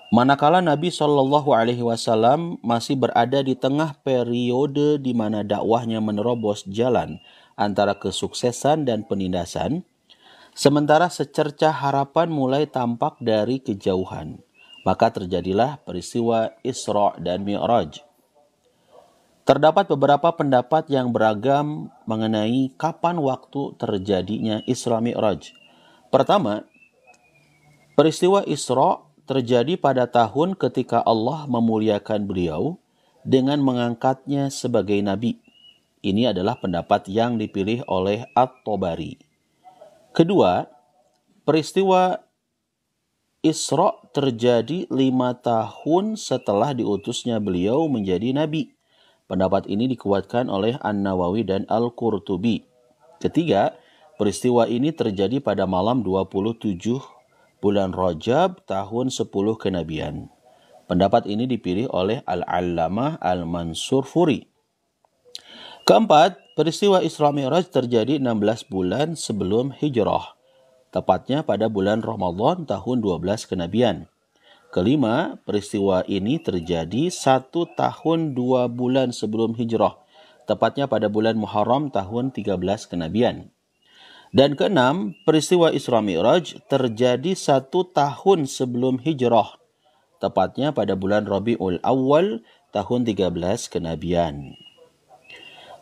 Manakala Nabi Shallallahu Alaihi Wasallam masih berada di tengah periode di mana dakwahnya menerobos jalan antara kesuksesan dan penindasan, sementara secercah harapan mulai tampak dari kejauhan, maka terjadilah peristiwa Isra dan Mi'raj. Terdapat beberapa pendapat yang beragam mengenai kapan waktu terjadinya Isra Mi'raj. Pertama, peristiwa Isra terjadi pada tahun ketika Allah memuliakan beliau dengan mengangkatnya sebagai nabi. Ini adalah pendapat yang dipilih oleh At-Tabari. Kedua, peristiwa Isra terjadi 5 tahun setelah diutusnya beliau menjadi nabi. Pendapat ini dikuatkan oleh An-Nawawi dan Al-Qurtubi. Ketiga, peristiwa ini terjadi pada malam 27 bulan Rajab tahun 10 kenabian. Pendapat ini dipilih oleh Al-Allamah Al-Mansur Furi. Keempat, peristiwa Isra Mi'raj terjadi 16 bulan sebelum hijrah, tepatnya pada bulan Ramadan tahun 12 kenabian. Kelima, peristiwa ini terjadi 1 tahun 2 bulan sebelum hijrah, tepatnya pada bulan Muharram tahun 13 kenabian. Dan keenam, peristiwa Isra Mi'raj terjadi 1 tahun sebelum hijrah, tepatnya pada bulan Rabiul Awal tahun 13 kenabian.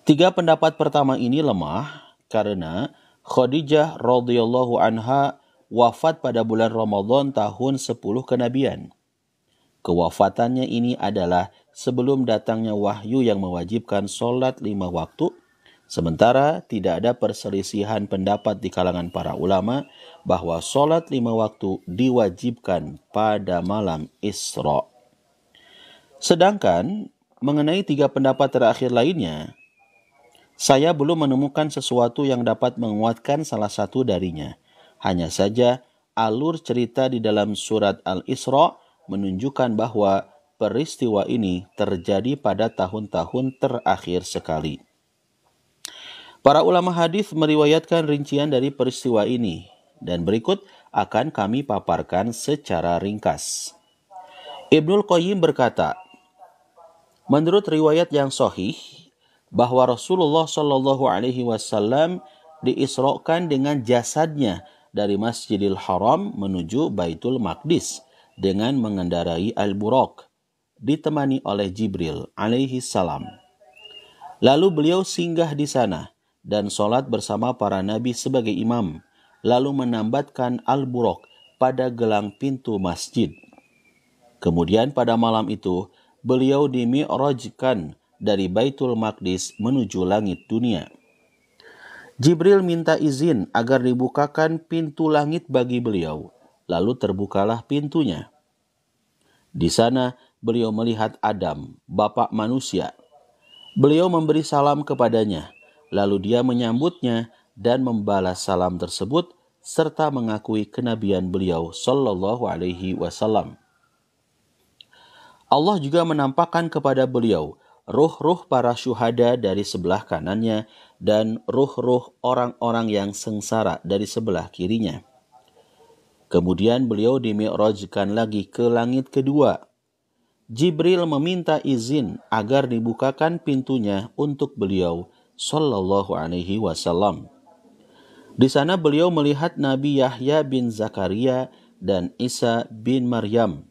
3 pendapat pertama ini lemah karena Khadijah radhiyallahu anha wafat pada bulan Ramadan tahun 10 kenabian. Kewafatannya ini adalah sebelum datangnya wahyu yang mewajibkan sholat 5 waktu, sementara tidak ada perselisihan pendapat di kalangan para ulama bahwa sholat 5 waktu diwajibkan pada malam Isra. Sedangkan mengenai 3 pendapat terakhir lainnya, saya belum menemukan sesuatu yang dapat menguatkan salah satu darinya. Hanya saja alur cerita di dalam surat Al-Isra menunjukkan bahwa peristiwa ini terjadi pada tahun-tahun terakhir sekali. Para ulama hadis meriwayatkan rincian dari peristiwa ini, dan berikut akan kami paparkan secara ringkas. Ibnul Qayyim berkata, menurut riwayat yang sahih, bahwa Rasulullah Shallallahu Alaihi Wasallam diisrokan dengan jasadnya dari Masjidil Haram menuju Baitul Maqdis dengan mengendarai Al-Buraq, ditemani oleh Jibril alaihi salam. Lalu beliau singgah di sana dan sholat bersama para nabi sebagai imam, lalu menambatkan Al-Buraq pada gelang pintu masjid. Kemudian pada malam itu, beliau dimi'rajkan dari Baitul Maqdis menuju langit dunia. Jibril minta izin agar dibukakan pintu langit bagi beliau, lalu terbukalah pintunya. Di sana beliau melihat Adam, bapak manusia. Beliau memberi salam kepadanya, lalu dia menyambutnya dan membalas salam tersebut serta mengakui kenabian beliau sallallahu alaihi wasallam. Allah juga menampakkan kepada beliau ruh-ruh para syuhada dari sebelah kanannya dan ruh-ruh orang-orang yang sengsara dari sebelah kirinya. Kemudian beliau dimi'rajkan lagi ke langit kedua. Jibril meminta izin agar dibukakan pintunya untuk beliau sallallahu alaihi wasallam. Di sana beliau melihat Nabi Yahya bin Zakaria dan Isa bin Maryam,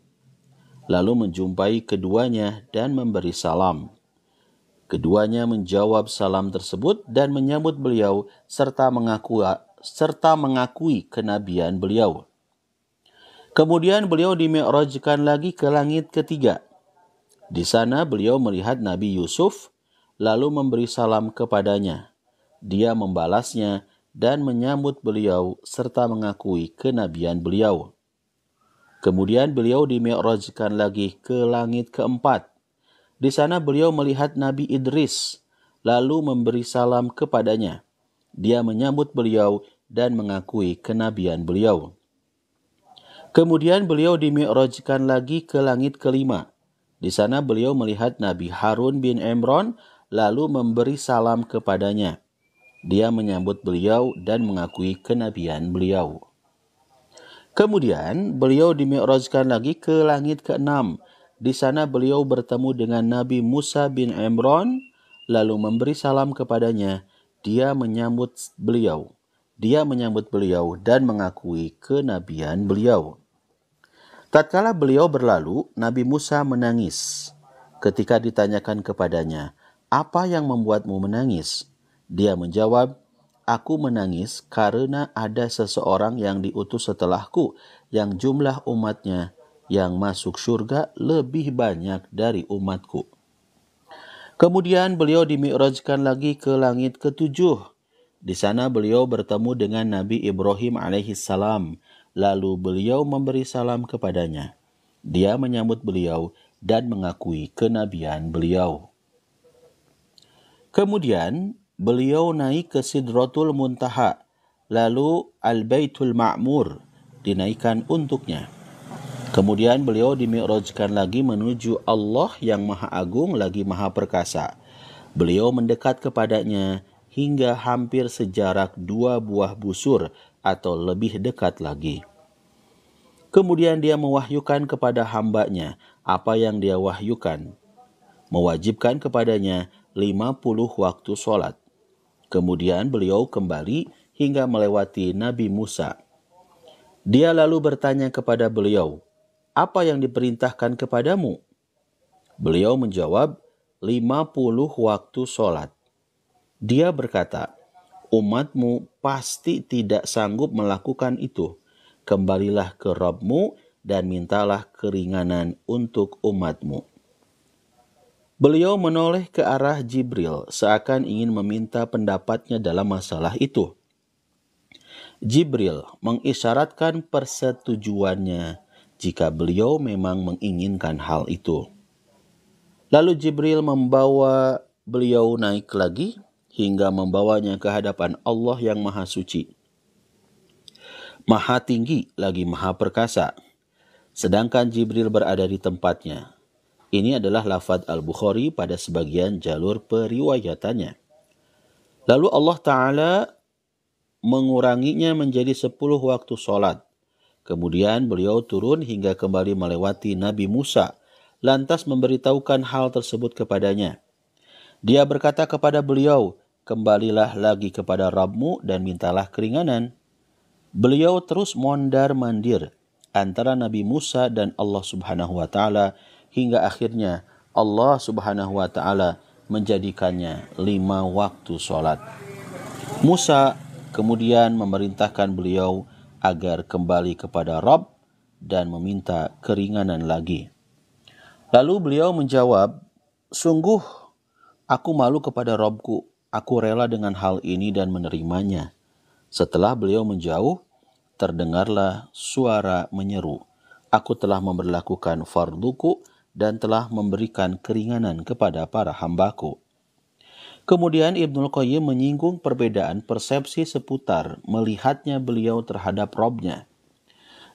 lalu menjumpai keduanya dan memberi salam. Keduanya menjawab salam tersebut dan menyambut beliau serta mengakui kenabian beliau. Kemudian beliau dimi'rajkan lagi ke langit ketiga. Di sana beliau melihat Nabi Yusuf, lalu memberi salam kepadanya. Dia membalasnya dan menyambut beliau serta mengakui kenabian beliau. Kemudian beliau dimi'rajkan lagi ke langit keempat. Di sana beliau melihat Nabi Idris, lalu memberi salam kepadanya. Dia menyambut beliau dan mengakui kenabian beliau. Kemudian beliau dimi'rajkan lagi ke langit kelima. Di sana beliau melihat Nabi Harun bin Imran, lalu memberi salam kepadanya. Dia menyambut beliau dan mengakui kenabian beliau. Kemudian beliau dimi'rajkan lagi ke langit ke-6. Di sana beliau bertemu dengan Nabi Musa bin Imran, lalu memberi salam kepadanya. Dia menyambut beliau dan mengakui kenabian beliau. Tatkala beliau berlalu, Nabi Musa menangis. Ketika ditanyakan kepadanya, "Apa yang membuatmu menangis?" Dia menjawab, "Aku menangis karena ada seseorang yang diutus setelahku yang jumlah umatnya yang masuk surga lebih banyak dari umatku." Kemudian beliau dimi'rajkan lagi ke langit ke-7. Di sana beliau bertemu dengan Nabi Ibrahim alaihissalam. Lalu beliau memberi salam kepadanya. Dia menyambut beliau dan mengakui kenabian beliau. Kemudian beliau naik ke Sidratul Muntaha. Lalu Al-Baitul Ma'mur dinaikkan untuknya. Kemudian beliau dimi'rajkan lagi menuju Allah yang Maha Agung lagi Maha Perkasa. Beliau mendekat kepadanya hingga hampir sejarak 2 buah busur atau lebih dekat lagi. Kemudian dia mewahyukan kepada hambanya apa yang dia wahyukan, mewajibkan kepadanya 50 waktu sholat. Kemudian beliau kembali hingga melewati Nabi Musa. Dia lalu bertanya kepada beliau, "Apa yang diperintahkan kepadamu?" Beliau menjawab, 50 waktu sholat. Dia berkata, "Umatmu pasti tidak sanggup melakukan itu. Kembalilah ke Rabbmu dan mintalah keringanan untuk umatmu." Beliau menoleh ke arah Jibril seakan ingin meminta pendapatnya dalam masalah itu. Jibril mengisyaratkan persetujuannya jika beliau memang menginginkan hal itu. Lalu Jibril membawa beliau naik lagi hingga membawanya ke hadapan Allah yang Maha Suci, Maha Tinggi lagi Maha Perkasa. Sedangkan Jibril berada di tempatnya. Ini adalah lafadz Al-Bukhari pada sebagian jalur periwayatannya. Lalu Allah Ta'ala menguranginya menjadi 10 waktu sholat. Kemudian beliau turun hingga kembali melewati Nabi Musa, lantas memberitahukan hal tersebut kepadanya. Dia berkata kepada beliau, "Kembalilah lagi kepada Rabbmu dan mintalah keringanan." Beliau terus mondar-mandir antara Nabi Musa dan Allah Subhanahu wa Ta'ala hingga akhirnya Allah Subhanahu wa Ta'ala menjadikannya 5 waktu sholat. Musa kemudian memerintahkan beliau agar kembali kepada Rabb dan meminta keringanan lagi. Lalu beliau menjawab, "Sungguh aku malu kepada Rabbku. Aku rela dengan hal ini dan menerimanya." Setelah beliau menjauh, terdengarlah suara menyeru, "Aku telah memberlakukan farduku dan telah memberikan keringanan kepada para hambaku." Kemudian Ibnul Qayyim menyinggung perbedaan persepsi seputar melihatnya beliau terhadap Rabb-nya.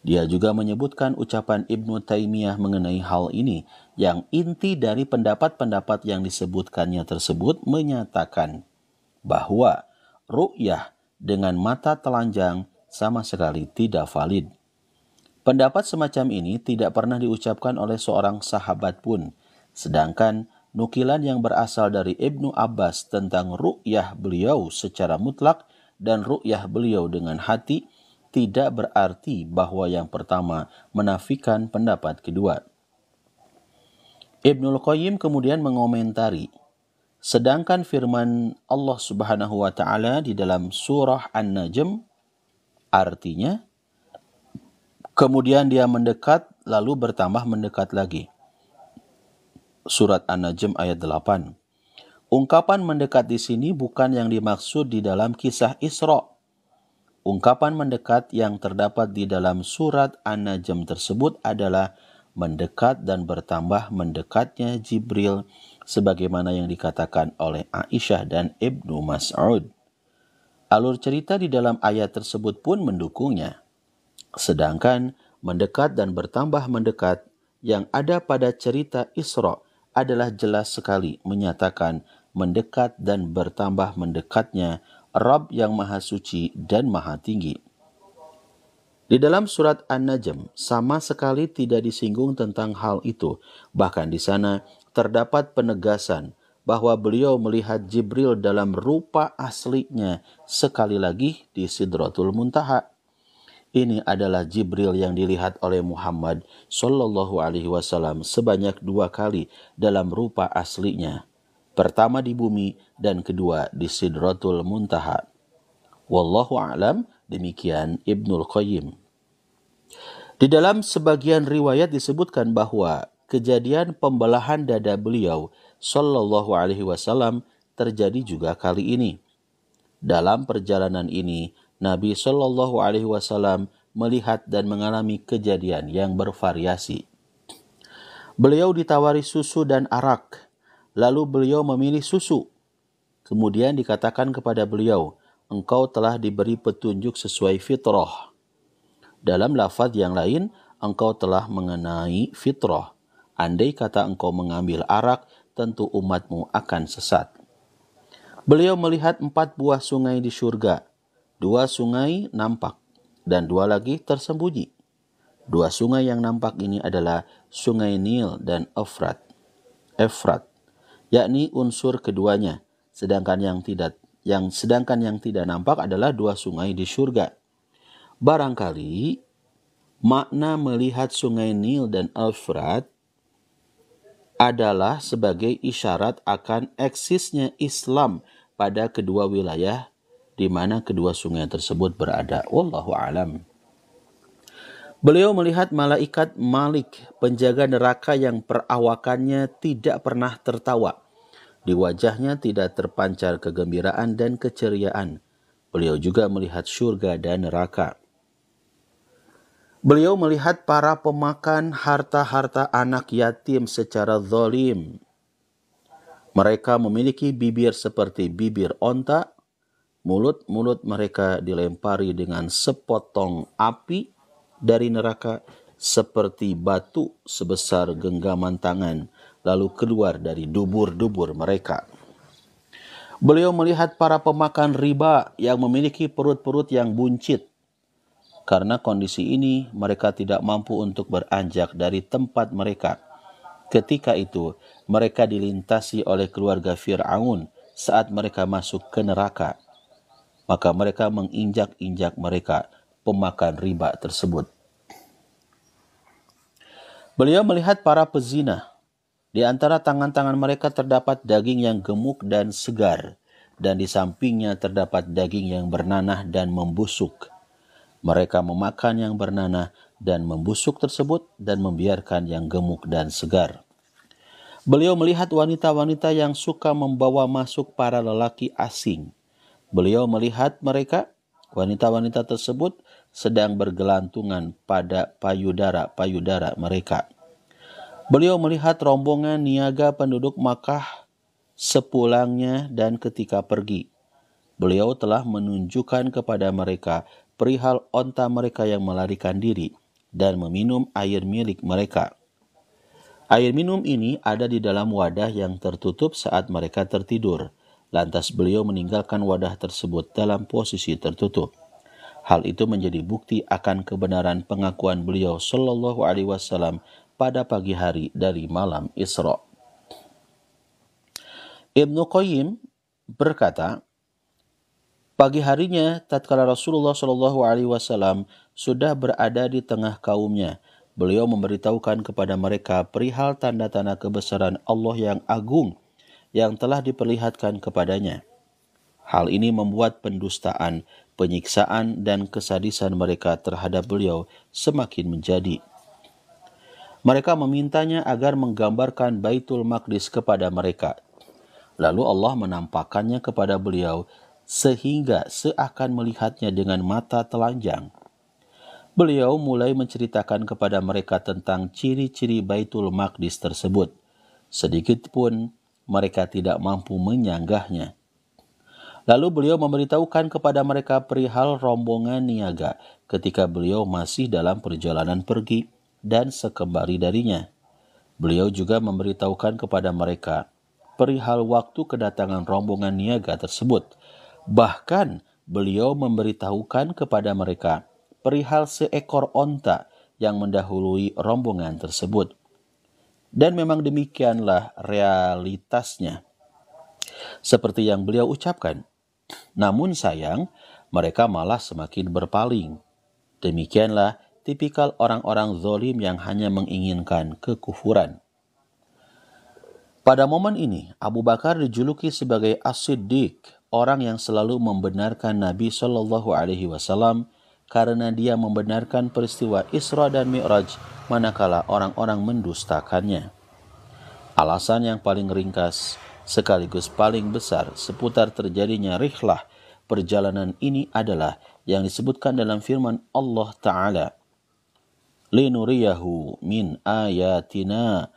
Dia juga menyebutkan ucapan Ibnu Taimiyah mengenai hal ini, yang inti dari pendapat-pendapat yang disebutkannya tersebut menyatakan bahwa ru'yah dengan mata telanjang sama sekali tidak valid. Pendapat semacam ini tidak pernah diucapkan oleh seorang sahabat pun, sedangkan nukilan yang berasal dari Ibnu Abbas tentang ru'yah beliau secara mutlak dan ru'yah beliau dengan hati tidak berarti bahwa yang pertama menafikan pendapat kedua. Ibnul Qayyim kemudian mengomentari, sedangkan firman Allah Subhanahu wa Ta'ala di dalam surah An-Najm artinya, kemudian dia mendekat lalu bertambah mendekat lagi. Surat An-Najm ayat 8. Ungkapan mendekat di sini bukan yang dimaksud di dalam kisah Isra. Ungkapan mendekat yang terdapat di dalam surat An-Najm tersebut adalah mendekat dan bertambah mendekatnya Jibril sebagaimana yang dikatakan oleh Aisyah dan Ibnu Mas'ud. Alur cerita di dalam ayat tersebut pun mendukungnya. Sedangkan mendekat dan bertambah mendekat yang ada pada cerita Isra adalah jelas sekali menyatakan mendekat dan bertambah mendekatnya Rabb yang Maha Suci dan Maha Tinggi. Di dalam surat An-Najm sama sekali tidak disinggung tentang hal itu. Bahkan di sana terdapat penegasan bahwa beliau melihat Jibril dalam rupa aslinya sekali lagi di Sidratul Muntaha. Ini adalah Jibril yang dilihat oleh Muhammad Shallallahu Alaihi Wasallam sebanyak 2 kali dalam rupa aslinya. Pertama di bumi dan kedua di Sidratul Muntaha. Wallahu a'lam, demikian Ibnul Qayyim. Di dalam sebagian riwayat disebutkan bahwa kejadian pembelahan dada beliau Shallallahu Alaihi Wasallam terjadi juga kali ini. Dalam perjalanan ini, Nabi Shallallahu Alaihi Wasallam melihat dan mengalami kejadian yang bervariasi. Beliau ditawari susu dan arak, lalu beliau memilih susu. Kemudian dikatakan kepada beliau, engkau telah diberi petunjuk sesuai fitrah. Dalam lafaz yang lain, engkau telah mengenai fitrah. Andai kata engkau mengambil arak, tentu umatmu akan sesat. Beliau melihat 4 buah sungai di surga. 2 sungai nampak dan 2 lagi tersembunyi. 2 sungai yang nampak ini adalah sungai Nil dan Efrat, yakni unsur keduanya. Sedangkan yang tidak nampak adalah 2 sungai di surga. Barangkali makna melihat sungai Nil dan Efrat adalah sebagai isyarat akan eksisnya Islam pada kedua wilayah di mana kedua sungai tersebut berada. Wallahu a'lam. Beliau melihat malaikat Malik, penjaga neraka yang perawakannya tidak pernah tertawa. Di wajahnya tidak terpancar kegembiraan dan keceriaan. Beliau juga melihat surga dan neraka. Beliau melihat para pemakan harta-harta anak yatim secara zalim. Mereka memiliki bibir seperti bibir onta. Mulut-mulut mereka dilempari dengan sepotong api dari neraka seperti batu sebesar genggaman tangan, lalu keluar dari dubur-dubur mereka. Beliau melihat para pemakan riba yang memiliki perut-perut yang buncit. Karena kondisi ini, mereka tidak mampu untuk beranjak dari tempat mereka. Ketika itu, mereka dilintasi oleh keluarga Fir'aun saat mereka masuk ke neraka. Maka mereka menginjak-injak mereka, pemakan riba tersebut. Beliau melihat para pezina. Di antara tangan-tangan mereka terdapat daging yang gemuk dan segar, dan di sampingnya terdapat daging yang bernanah dan membusuk. Mereka memakan yang bernanah dan membusuk tersebut dan membiarkan yang gemuk dan segar. Beliau melihat wanita-wanita yang suka membawa masuk para lelaki asing. Beliau melihat mereka, wanita-wanita tersebut, sedang bergelantungan pada payudara-payudara mereka. Beliau melihat rombongan niaga penduduk Makkah sepulangnya dan ketika pergi. Beliau telah menunjukkan kepada mereka perihal onta mereka yang melarikan diri dan meminum air milik mereka. Air minum ini ada di dalam wadah yang tertutup saat mereka tertidur. Lantas beliau meninggalkan wadah tersebut dalam posisi tertutup. Hal itu menjadi bukti akan kebenaran pengakuan beliau Shallallahu Alaihi Wasallam pada pagi hari dari malam Isra. Ibnu Qayyim berkata, pagi harinya, tatkala Rasulullah Shallallahu Alaihi Wasallam sudah berada di tengah kaumnya, beliau memberitahukan kepada mereka perihal tanda-tanda kebesaran Allah yang agung yang telah diperlihatkan kepadanya. Hal ini membuat pendustaan, penyiksaan, dan kesadisan mereka terhadap beliau semakin menjadi. Mereka memintanya agar menggambarkan Baitul Maqdis kepada mereka. Lalu Allah menampakkannya kepada beliau sehingga seakan melihatnya dengan mata telanjang. Beliau mulai menceritakan kepada mereka tentang ciri-ciri Baitul Maqdis tersebut. Sedikitpun mereka tidak mampu menyanggahnya. Lalu beliau memberitahukan kepada mereka perihal rombongan niaga ketika beliau masih dalam perjalanan pergi dan sekembali darinya. Beliau juga memberitahukan kepada mereka perihal waktu kedatangan rombongan niaga tersebut. Bahkan beliau memberitahukan kepada mereka perihal seekor onta yang mendahului rombongan tersebut. Dan memang demikianlah realitasnya, seperti yang beliau ucapkan. Namun sayang, mereka malah semakin berpaling. Demikianlah tipikal orang-orang zalim yang hanya menginginkan kekufuran. Pada momen ini, Abu Bakar dijuluki sebagai As-Siddiq, orang yang selalu membenarkan Nabi Shallallahu Alaihi Wasallam karena dia membenarkan peristiwa Isra dan Mi'raj, manakala orang-orang mendustakannya. Alasan yang paling ringkas sekaligus paling besar seputar terjadinya rihlah perjalanan ini adalah yang disebutkan dalam firman Allah Ta'ala, linuriyahu min ayatina,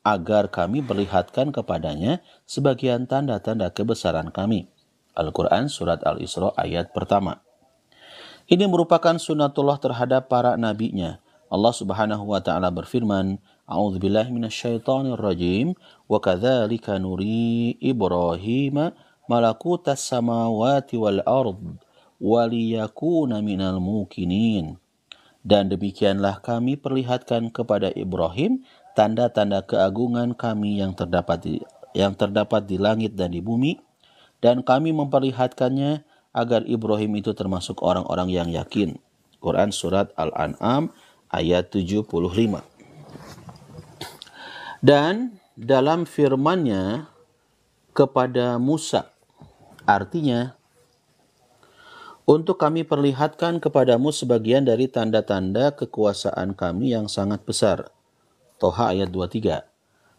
agar kami perlihatkan kepadanya sebagian tanda-tanda kebesaran kami. Al-Quran Surat Al-Isra ayat pertama. Ini merupakan sunatullah terhadap para nabinya. Allah Subhanahu wa Ta'ala berfirman, A'udzubillahi minasyaitonirrajim, wa kadzalika nuri Ibrahim malakutas samawati wal ard wa liyakuna minal mukinin. Dan demikianlah kami perlihatkan kepada Ibrahim tanda-tanda keagungan kami yang terdapat di langit dan di bumi, dan kami memperlihatkannya agar Ibrahim itu termasuk orang-orang yang yakin. Quran Surat Al-An'am ayat 75. Dan dalam firman-Nya kepada Musa, artinya, untuk kami perlihatkan kepadamu sebagian dari tanda-tanda kekuasaan kami yang sangat besar. Toha ayat 23.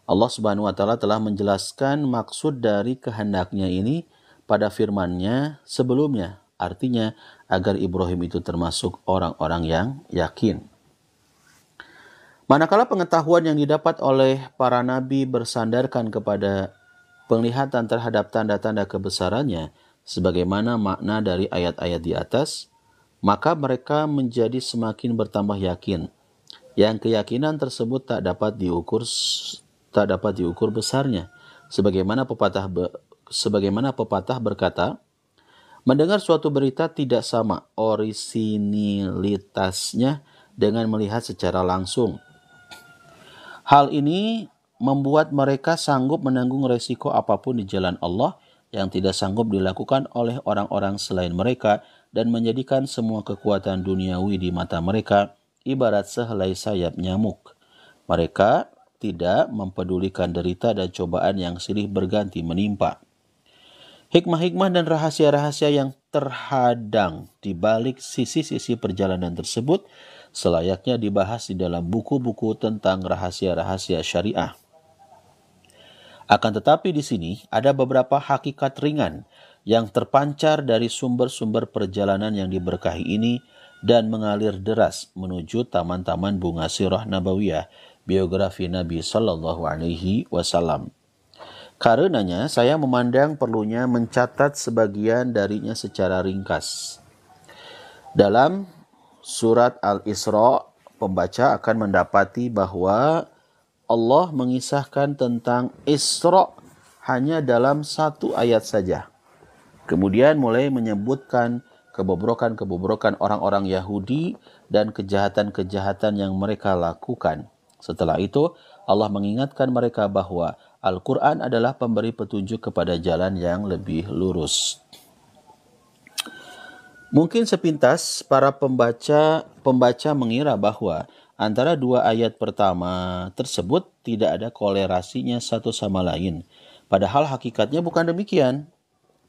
Allah Subhanahu wa Ta'ala telah menjelaskan maksud dari kehendaknya ini pada firman-Nya sebelumnya. Artinya agar Ibrahim itu termasuk orang-orang yang yakin. Manakala pengetahuan yang didapat oleh para nabi bersandarkan kepada penglihatan terhadap tanda-tanda kebesarannya, sebagaimana makna dari ayat-ayat di atas, maka mereka menjadi semakin bertambah yakin. Yang keyakinan tersebut tak dapat diukur besarnya. Sebagaimana pepatah berkata, mendengar suatu berita tidak sama orisinilitasnya dengan melihat secara langsung. Hal ini membuat mereka sanggup menanggung resiko apapun di jalan Allah yang tidak sanggup dilakukan oleh orang-orang selain mereka, dan menjadikan semua kekuatan duniawi di mata mereka ibarat sehelai sayap nyamuk. Mereka tidak mempedulikan derita dan cobaan yang silih berganti menimpa. Hikmah-hikmah dan rahasia-rahasia yang terhadang di balik sisi-sisi perjalanan tersebut selayaknya dibahas di dalam buku-buku tentang rahasia-rahasia syariah. Akan tetapi di sini ada beberapa hakikat ringan yang terpancar dari sumber-sumber perjalanan yang diberkahi ini dan mengalir deras menuju taman-taman bunga sirah nabawiyah, biografi Nabi Sallallahu Alaihi Wasallam. Karenanya saya memandang perlunya mencatat sebagian darinya secara ringkas. Dalam surat Al-Isra, pembaca akan mendapati bahwa Allah mengisahkan tentang Isra hanya dalam satu ayat saja. Kemudian mulai menyebutkan kebobrokan-kebobrokan orang-orang Yahudi dan kejahatan-kejahatan yang mereka lakukan. Setelah itu, Allah mengingatkan mereka bahwa Al-Quran adalah pemberi petunjuk kepada jalan yang lebih lurus. Mungkin sepintas para pembaca mengira bahwa antara dua ayat pertama tersebut tidak ada kolerasinya satu sama lain. Padahal hakikatnya bukan demikian.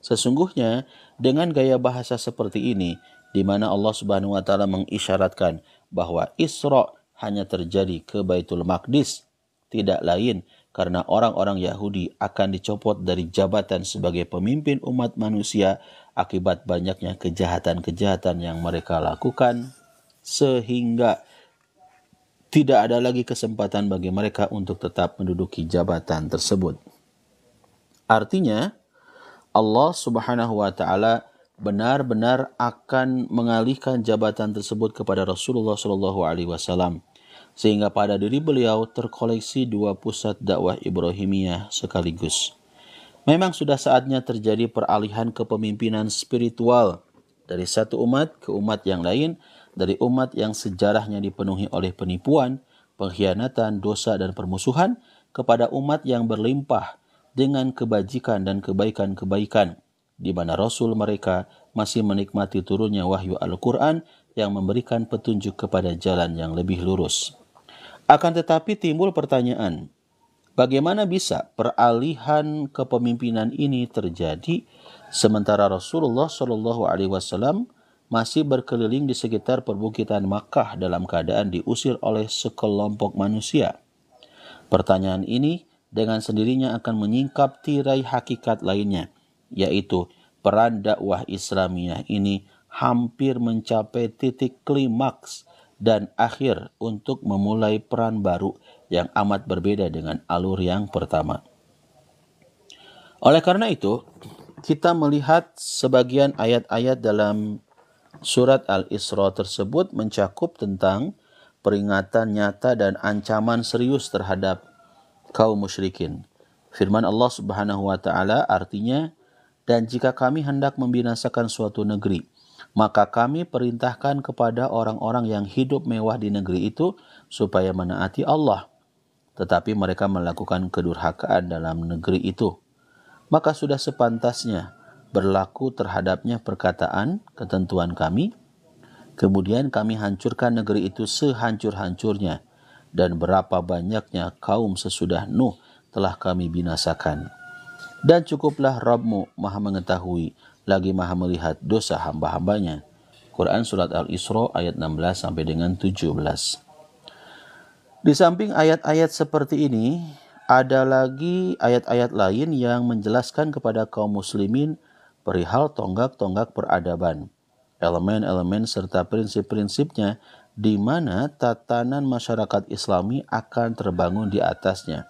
Sesungguhnya dengan gaya bahasa seperti ini, di mana Allah Subhanahu wa Ta'ala mengisyaratkan bahwa Isra hanya terjadi ke Baitul Maqdis, tidak lain karena orang-orang Yahudi akan dicopot dari jabatan sebagai pemimpin umat manusia akibat banyaknya kejahatan-kejahatan yang mereka lakukan, sehingga tidak ada lagi kesempatan bagi mereka untuk tetap menduduki jabatan tersebut. Artinya, Allah Subhanahu wa Ta'ala benar-benar akan mengalihkan jabatan tersebut kepada Rasulullah Shallallahu Alaihi Wasallam, sehingga pada diri beliau terkoleksi dua pusat dakwah Ibrahimiyah sekaligus. Memang sudah saatnya terjadi peralihan kepemimpinan spiritual dari satu umat ke umat yang lain, dari umat yang sejarahnya dipenuhi oleh penipuan, pengkhianatan, dosa dan permusuhan, kepada umat yang berlimpah dengan kebajikan dan kebaikan-kebaikan, di mana Rasul mereka masih menikmati turunnya wahyu Al-Quran yang memberikan petunjuk kepada jalan yang lebih lurus. Akan tetapi timbul pertanyaan, bagaimana bisa peralihan kepemimpinan ini terjadi sementara Rasulullah Shallallahu Alaihi Wasallam masih berkeliling di sekitar perbukitan Makkah dalam keadaan diusir oleh sekelompok manusia? Pertanyaan ini dengan sendirinya akan menyingkap tirai hakikat lainnya, yaitu peran dakwah Islamiyah ini hampir mencapai titik klimaks dan akhir untuk memulai peran baru yang amat berbeda dengan alur yang pertama. Oleh karena itu, kita melihat sebagian ayat-ayat dalam surat Al-Isra tersebut mencakup tentang peringatan nyata dan ancaman serius terhadap kaum musyrikin. Firman Allah Subhanahu wa taala artinya, dan jika kami hendak membinasakan suatu negeri, maka kami perintahkan kepada orang-orang yang hidup mewah di negeri itu supaya menaati Allah. Tetapi mereka melakukan kedurhakaan dalam negeri itu. Maka sudah sepantasnya berlaku terhadapnya perkataan, ketentuan kami. Kemudian kami hancurkan negeri itu sehancur-hancurnya, dan berapa banyaknya kaum sesudah Nuh telah kami binasakan. Dan cukuplah Rabb-Mu maha mengetahui, lagi maha melihat dosa hamba-hambanya. Quran Surat Al-Isra ayat 16 sampai dengan 17. Di samping ayat-ayat seperti ini, ada lagi ayat-ayat lain yang menjelaskan kepada kaum muslimin perihal tonggak-tonggak peradaban, elemen-elemen serta prinsip-prinsipnya di mana tatanan masyarakat Islami akan terbangun di atasnya.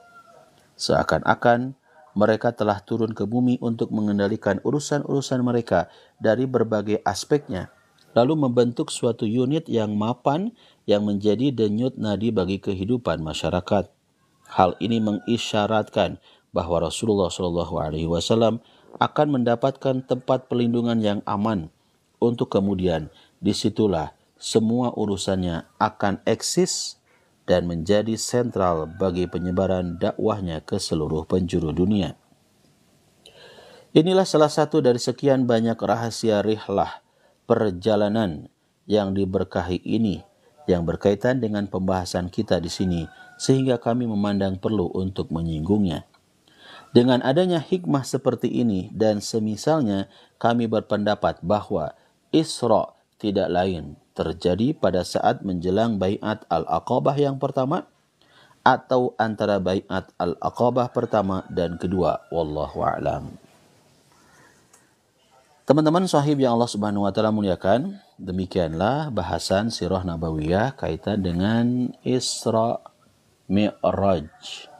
Seakan-akan mereka telah turun ke bumi untuk mengendalikan urusan-urusan mereka dari berbagai aspeknya, lalu membentuk suatu unit yang mapan yang menjadi denyut nadi bagi kehidupan masyarakat. Hal ini mengisyaratkan bahwa Rasulullah SAW akan mendapatkan tempat perlindungan yang aman untuk kemudian disitulah semua urusannya akan eksis dan menjadi sentral bagi penyebaran dakwahnya ke seluruh penjuru dunia. Inilah salah satu dari sekian banyak rahasia rihlah perjalanan yang diberkahi ini yang berkaitan dengan pembahasan kita di sini, sehingga kami memandang perlu untuk menyinggungnya. Dengan adanya hikmah seperti ini dan semisalnya, kami berpendapat bahwa Isra tidak lain terjadi pada saat menjelang Bai'at Al-Aqabah yang pertama atau antara Bai'at Al-Aqabah pertama dan kedua. Wallahu a'lam. Teman-teman sahib yang Allah Subhanahu wa taala muliakan, demikianlah bahasan sirah nabawiyah kaitan dengan Isra Mi'raj.